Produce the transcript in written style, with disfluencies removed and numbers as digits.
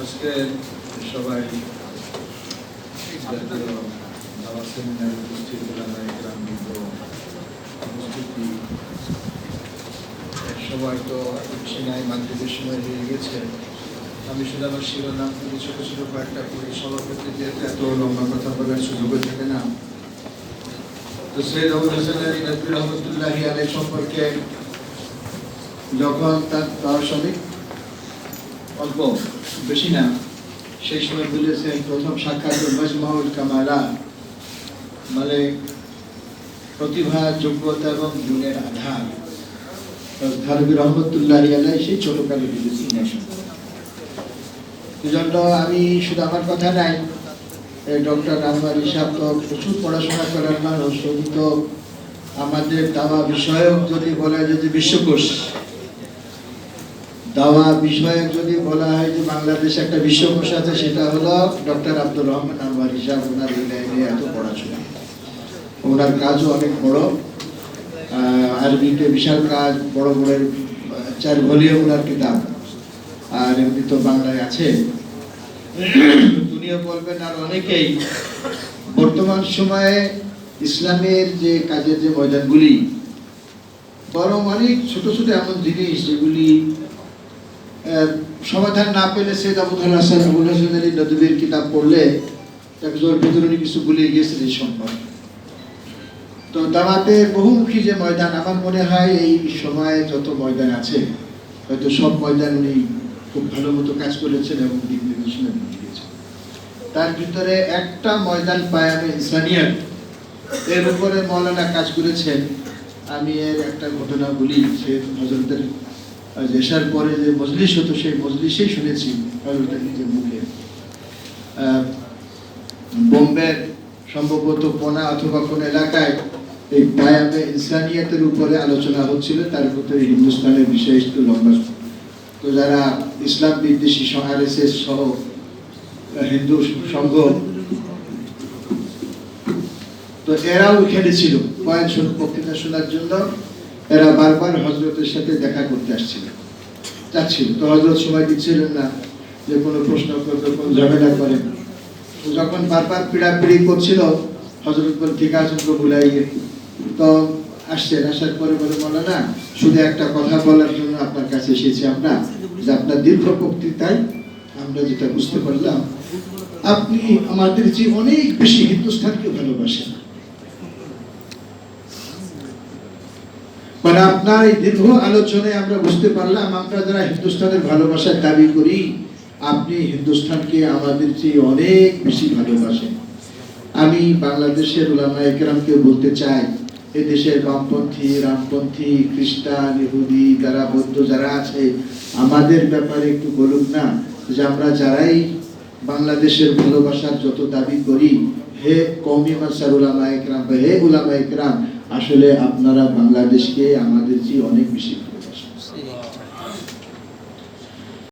আজকে সবাই সেমিনারে উপস্থিত উপস্থিতি সবাই তো সিনাই মাতৃদের সময় হয়ে গেছে। আমি শুধু আমার শিরোনাম থেকে ছোট ছোট কয়েকটা করে সভাপতি যেহেতু এত লম্বা কথা বলার সুযোগ থাকে না, তো সৈয়দ আবুল হাসান আলী নদভী রহমতুল্লাহি আলাইহি সম্পর্কে যখন তার দার্শনিক অল্প বেশি না সেই সময় বলেছেন প্রথম সাক্ষাৎ মাজমাউল কামালাত, মানে প্রতিভা যোগ্যতা এবং গুণের আধার নদভী রহমতুল্লাহি আলাইহি সেই ছোটকালে বলেছেন। এজন্য আমি শুধু আমার কথা নাই, ডক্টর আনোয়ার সাহেব তো প্রচুর পড়াশোনা করার মানুষ, তো আমাদের দাওয়া বিষয়ক যদি বলা যায় যে বিশ্বকোষ, দাওয়া বিষয়ক যদি বলা হয় যে বাংলাদেশে একটা বিশ্বকোষ আছে, সেটা হলো ডক্টর আব্দুর রহমান আনোয়ার সাহেব। ওনার এই লাইনে এত পড়াশোনা, ওনার কাজও অনেক বড়, আরবিতে বিশাল কাজ, বড় বড় 4 ভলিউম ওনার কিতাব, আর এমনি তো বাংলায় আছে। দুনিয়া বলবেন আর অনেকেই বর্তমান সময়ে ইসলামের যে কাজের যে ময়দানগুলি বরং অনেক ছোট ছোট এমন জিনিস যেগুলি সমাধান না পেলে সৈয়দ আবুল হাসান আলী নদভীর কিতাব পড়লে একজন ভিতরে কিছু ভুলে গিয়েছিল এই সম্পর্কে। তো দাওয়াতের বহুমুখী যে ময়দান, আমার মনে হয় এই সময়ে যত ময়দান আছে হয়তো সব ময়দান উনি খুব ভালো মতো কাজ করেছেন এবং দিক নির্দেশনা দিয়েছেন। তার ভিতরে একটা ময়দান পায়ামে ইনসানিয়াত, এর উপরে মৌলানা কাজ করেছেন। আমি এর একটা ঘটনা বলি, সে হযরতের এশার পরে যে মজলিস হতো সেই মজলিসেই শুনেছি হযরতের নিজের মুখে। বোম্বের সম্ভবত পোনা অথবা কোন এলাকায় এই পায়ামে ইনসানিয়াতের উপরে আলোচনা হচ্ছিল, তার ভিতরে হিন্দুস্তানের বিষয় একটু লম্বা। তো যারা ইসলাম বিদ্বেষী RSS সহ হিন্দু সংঘ, তো এরাও এখানে ছিল বক্তৃতা শোনার জন্য। এরা বারবার হযরতের সাথে দেখা করতে চাচ্ছিল, তো হযরত সময় দিচ্ছিলেন না যে কোনো প্রশ্ন করবে, কোন ঝামেলা করে। যখন বারবার পিড়াপিড়ি করছিল, হযরত বল ঠিক আছে বুলাইয়ে। তো আসার পরে বলে মৌলানা শুধু একটা কথা বলার জন্য আপনার কাছে এসেছি আমরা, যে আপনার দীর্ঘ বক্তৃতায় আমরা যেটা বুঝতে পারলাম, আপনি আমাদের যে অনেক বেশি হিন্দুস্তানকে ভালোবাসেন। মানে আপনার এই দীর্ঘ আলোচনায় আমরা বুঝতে পারলাম, আমরা যারা হিন্দুস্তানের ভালোবাসার দাবি করি, আপনি হিন্দুস্তানকে আমাদের চেয়ে অনেক বেশি ভালোবাসেন। আমি বাংলাদেশের উলামায়ে কেরামকে বলতে চাই, এদেশের বামপন্থী, রামপন্থী, খ্রিস্টান, ইহুদি, যারা বৌদ্ধ যারা আছে, আমাদের ব্যাপারে একটু বলুন না যে আমরা যারাই বাংলাদেশের ভালোবাসার যত দাবি করি, হে কওমি মাসার উলামায়ে কেরাম বা হে উলামায়ে কেরাম, আসলে আপনারা বাংলাদেশকে আমাদের চেয়ে অনেক বেশি